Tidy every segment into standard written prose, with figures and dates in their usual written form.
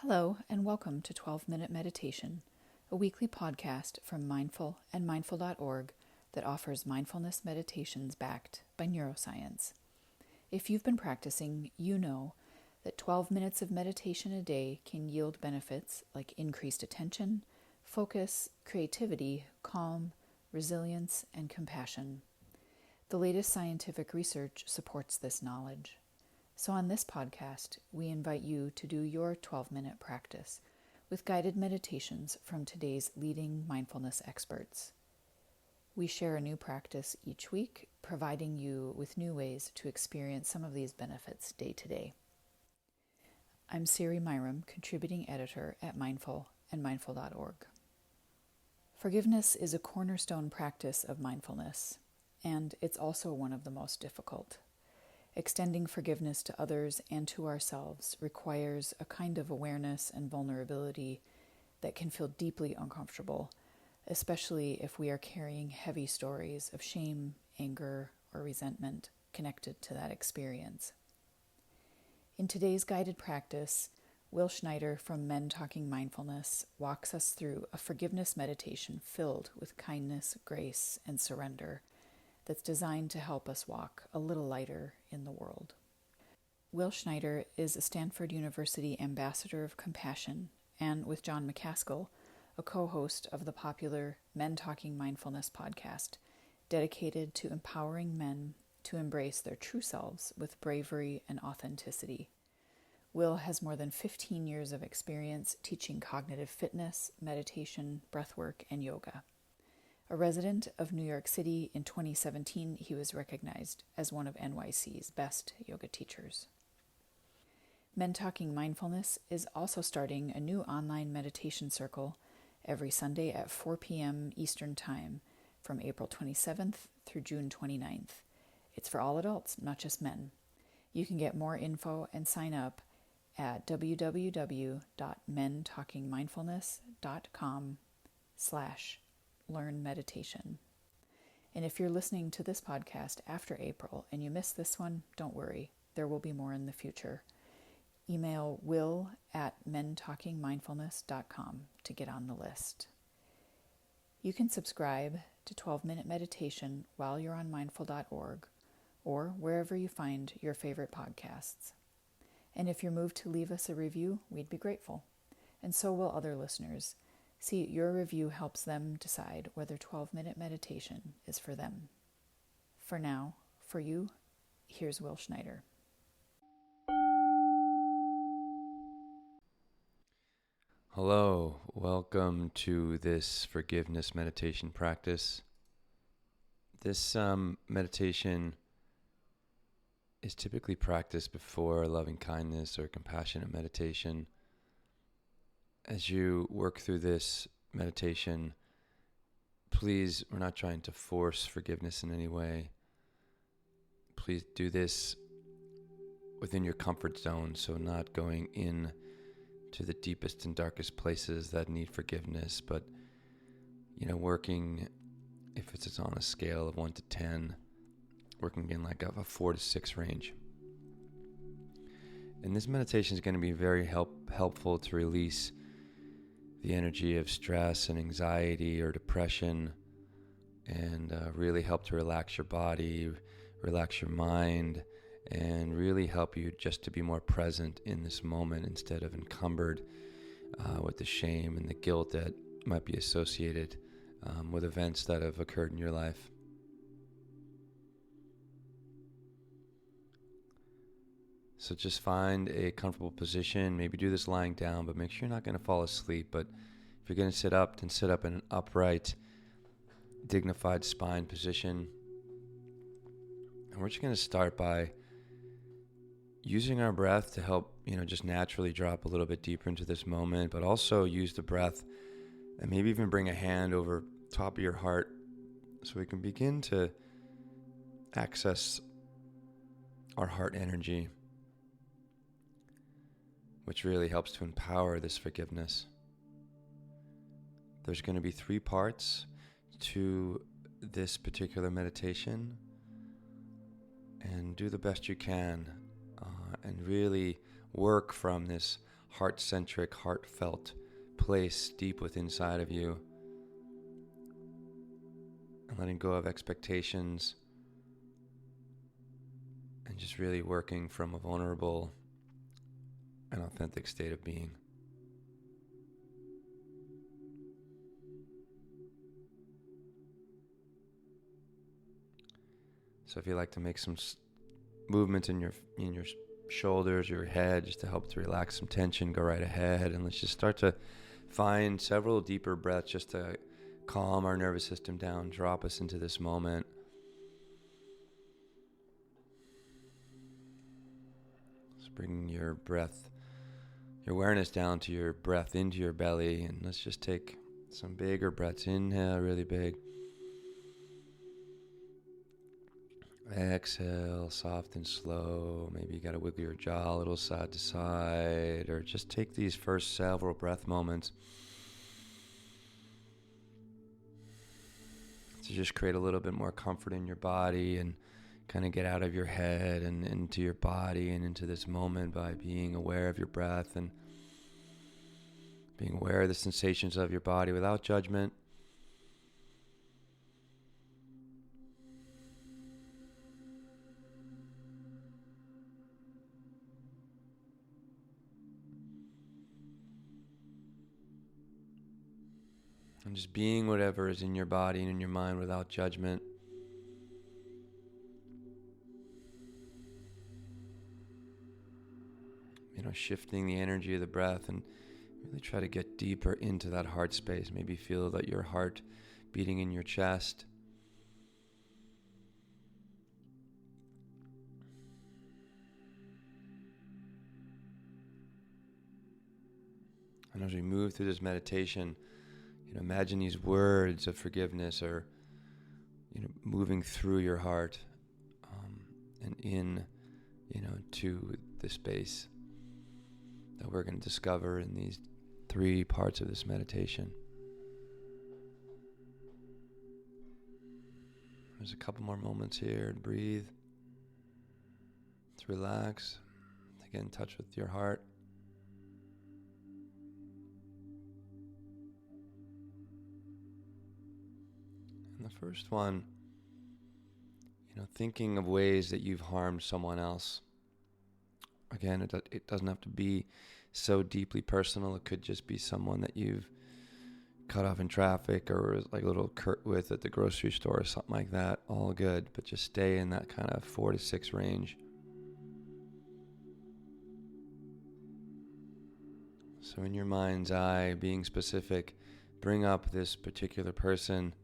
Hello, and welcome to 12-Minute Meditation, a weekly podcast from Mindful and Mindful.org that offers mindfulness meditations backed by neuroscience. If you've been practicing, you know that 12 minutes of meditation a day can yield benefits like increased attention, focus, creativity, calm, resilience, and compassion. The latest scientific research supports this knowledge. So on this podcast, we invite you to do your 12-minute practice with guided meditations from today's leading mindfulness experts. We share a new practice each week, providing you with new ways to experience some of these benefits day to day. I'm Siri Myram, contributing editor at Mindful and Mindful.org. Forgiveness is a cornerstone practice of mindfulness, and it's also one of the most difficult. Extending forgiveness to others and to ourselves requires a kind of awareness and vulnerability that can feel deeply uncomfortable, especially if we are carrying heavy stories of shame, anger, or resentment connected to that experience. In today's guided practice, Will Schneider from Men Talking Mindfulness walks us through a forgiveness meditation filled with kindness, grace, and surrender that's designed to help us walk a little lighter in the world. Will Schneider is a Stanford University Ambassador of Compassion and, with John McCaskill, a co-host of the popular Men Talking Mindfulness podcast, dedicated to empowering men to embrace their true selves with bravery and authenticity. Will has more than 15 years of experience teaching cognitive fitness, meditation, breathwork, and yoga. A resident of New York City, in 2017, he was recognized as one of NYC's best yoga teachers. Men Talking Mindfulness is also starting a new online meditation circle every Sunday at 4 p.m. Eastern Time from April 27th through June 29th. It's for all adults, not just men. You can get more info and sign up at www.mentalkingmindfulness.com/learn meditation. And if you're listening to this podcast after April and you missed this one, don't worry. There will be more in the future. Email will@mentalkingmindfulness.com to get on the list. You can subscribe to 12-Minute Meditation while you're on mindful.org or wherever you find your favorite podcasts. And if you're moved to leave us a review, we'd be grateful. And so will other listeners. See, your review helps them decide whether 12-minute meditation is for them. For now, for you, here's Will Schneider. Hello, welcome to this forgiveness meditation practice. This meditation is typically practiced before loving kindness or compassionate meditation. As you work through this meditation, please, we're not trying to force forgiveness in any way. Please do this within your comfort zone, so not going in to the deepest and darkest places that need forgiveness, but, working, if it's on a scale of 1 to 10, working in like a 4 to 6 range. And this meditation is going to be very helpful to release the energy of stress and anxiety or depression, and really help to relax your body, relax your mind, and really help you just to be more present in this moment instead of encumbered with the shame and the guilt that might be associated with events that have occurred in your life. So just find a comfortable position. Maybe do this lying down, but make sure you're not going to fall asleep. But if you're going to sit up, then sit up in an upright, dignified spine position. And we're just going to start by using our breath to help, just naturally drop a little bit deeper into this moment, but also use the breath and maybe even bring a hand over top of your heart so we can begin to access our heart energy, which really helps to empower this forgiveness. There's going to be 3 parts to this particular meditation, and do the best you can and really work from this heart-centric, heartfelt place deep within inside of you. And letting go of expectations. And just really working from a vulnerable and authentic state of being. So if you like to make some movements in your shoulders, your head, just to help to relax some tension, go right ahead. And let's just start to find several deeper breaths just to calm our nervous system down, drop us into this moment. Let's bring your breath, your awareness down to your breath into your belly. And let's just take some bigger breaths. Inhale, really big. Exhale, soft and slow. Maybe you got to wiggle your jaw a little side to side, or just take these first several breath moments to just create a little bit more comfort in your body and kind of get out of your head and into your body and into this moment by being aware of your breath and being aware of the sensations of your body without judgment. And just being whatever is in your body and in your mind without judgment. Shifting the energy of the breath and really try to get deeper into that heart space. Maybe feel that your heart beating in your chest. And as we move through this meditation, imagine these words of forgiveness are, moving through your heart and in, to the space that we're going to discover in these 3 parts of this meditation. There's a couple more moments here to breathe, to relax, to get in touch with your heart. And the first one, thinking of ways that you've harmed someone else. Again, it doesn't have to be so deeply personal. It could just be someone that you've cut off in traffic or was like a little curt with at the grocery store or something like that. All good, but just stay in that kind of 4 to 6 range. So in your mind's eye, being specific, bring up this particular person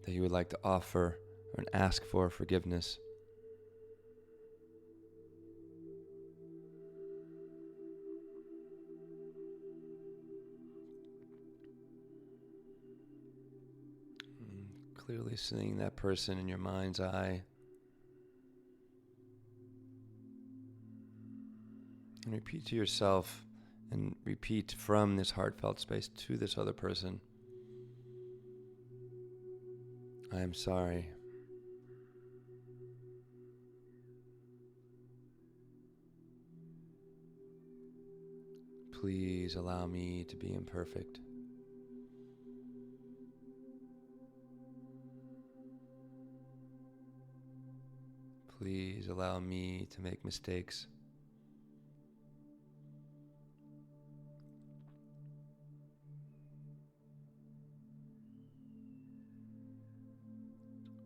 that you would like to offer or ask for forgiveness. Clearly seeing that person in your mind's eye. And repeat to yourself and repeat from this heartfelt space to this other person. I am sorry. Please allow me to be imperfect. Please allow me to make mistakes.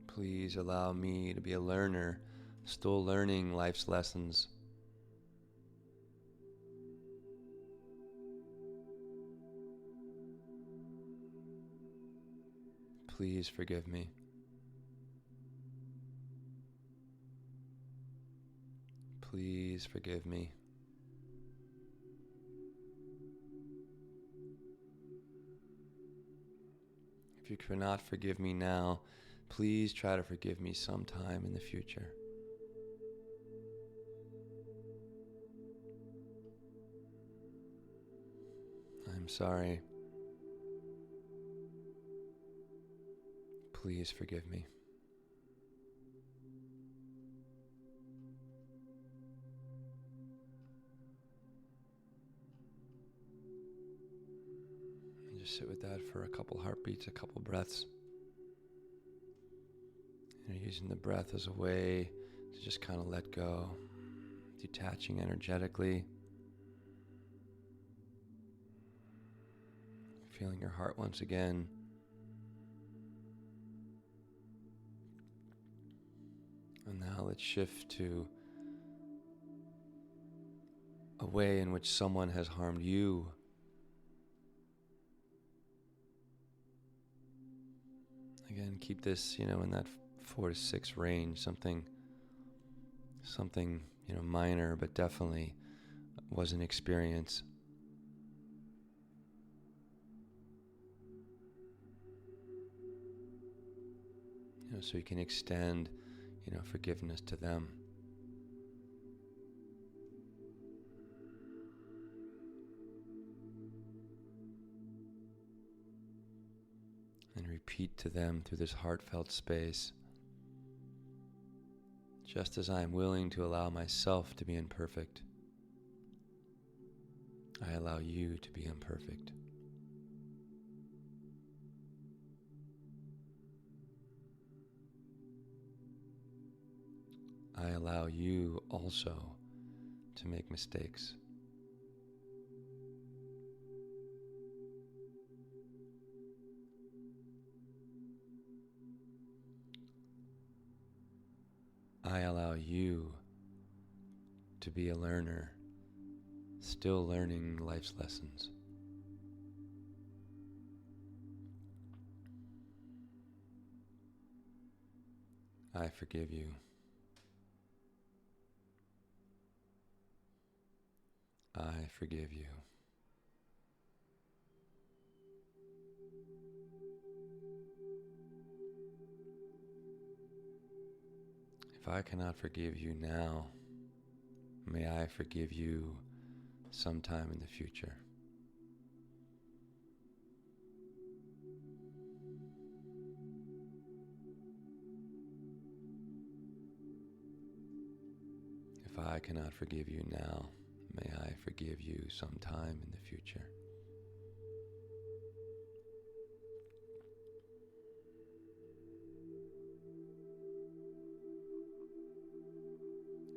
Please allow me to be a learner, still learning life's lessons. Please forgive me. Please forgive me. If you cannot forgive me now, please try to forgive me sometime in the future. I'm sorry. Please forgive me. just sit with that for a couple heartbeats, a couple breaths. You're using the breath as a way to just kind of let go, detaching energetically, feeling your heart once again. And now let's shift to a way in which someone has harmed you. Again, keep this, in that 4 to 6 range, something, minor, but definitely was an experience. So you can extend, forgiveness to them. And repeat to them through this heartfelt space. Just as I am willing to allow myself to be imperfect, I allow you to be imperfect. I allow you also to make mistakes. I allow you to be a learner, still learning life's lessons. I forgive you. I forgive you. If I cannot forgive you now, may I forgive you sometime in the future. If I cannot forgive you now, may I forgive you sometime in the future.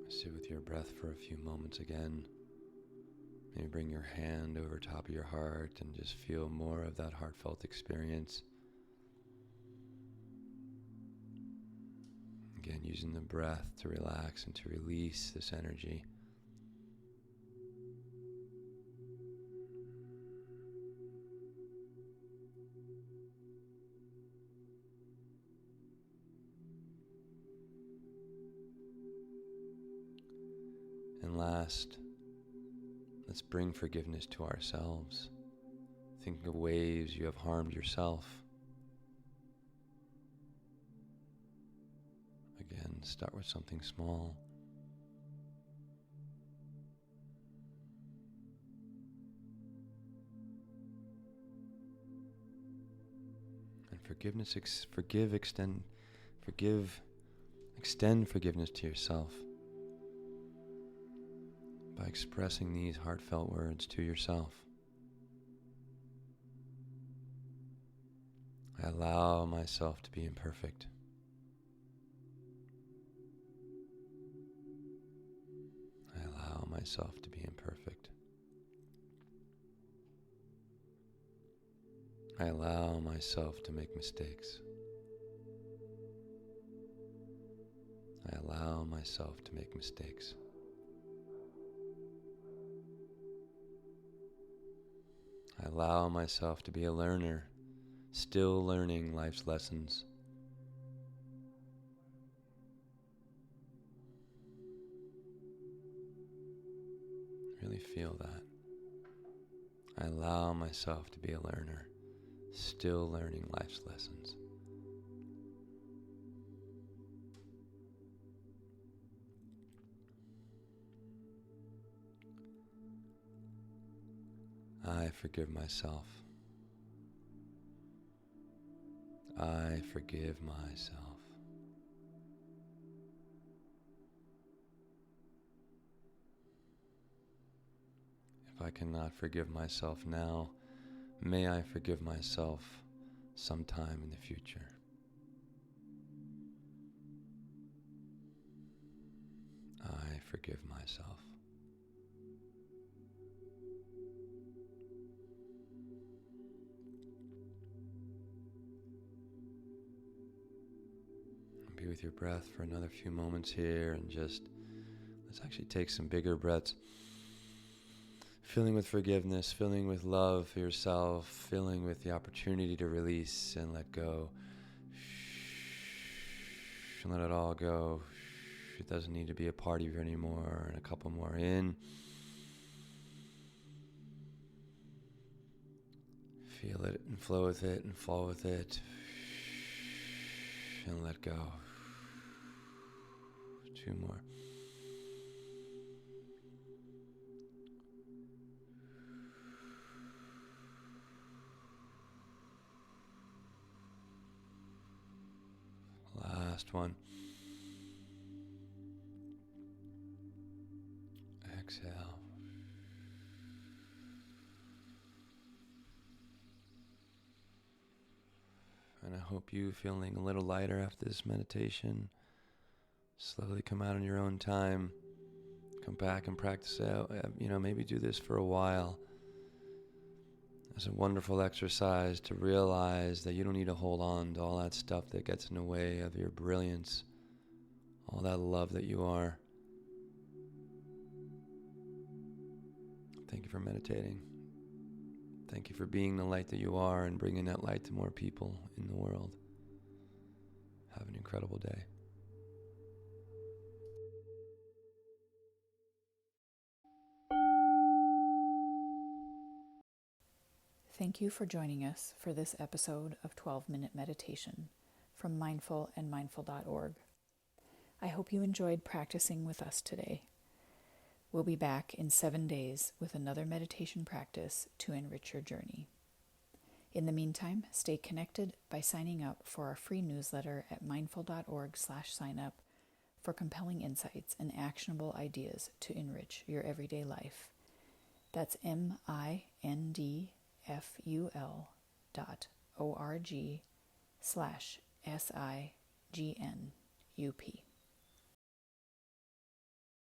Sit with your breath for a few moments again. Maybe bring your hand over top of your heart and just feel more of that heartfelt experience. Again, using the breath to relax and to release this energy. And last, let's bring forgiveness to ourselves. Thinking of ways you have harmed yourself. Again, start with something small. And extend forgiveness to yourself by expressing these heartfelt words to yourself. I allow myself to be imperfect. I allow myself to be imperfect. I allow myself to make mistakes. I allow myself to make mistakes. I allow myself to be a learner, still learning life's lessons. Really feel that. I allow myself to be a learner, still learning life's lessons. I forgive myself. I forgive myself. If I cannot forgive myself now, May I forgive myself sometime in the future. I forgive myself. Be with your breath for another few moments here, and just let's actually take some bigger breaths. Filling with forgiveness, filling with love for yourself, filling with the opportunity to release and let go. And let it all go. It doesn't need to be a part of you anymore. And a couple more in. Feel it and flow with it and fall with it. And let go. 2 more. Last one. Exhale. And I hope you feeling a little lighter after this meditation. Slowly come out on your own time. Come back and practice out. Maybe do this for a while. It's a wonderful exercise to realize that you don't need to hold on to all that stuff that gets in the way of your brilliance, all that love that you are. Thank you for meditating. Thank you for being the light that you are and bringing that light to more people in the world. Have an incredible day. Thank you for joining us for this episode of 12-Minute Meditation from mindfulandmindful.org. I hope you enjoyed practicing with us today. We'll be back in 7 days with another meditation practice to enrich your journey. In the meantime, stay connected by signing up for our free newsletter at mindful.org/signup for compelling insights and actionable ideas to enrich your everyday life. That's mindful.org/SIGNUP.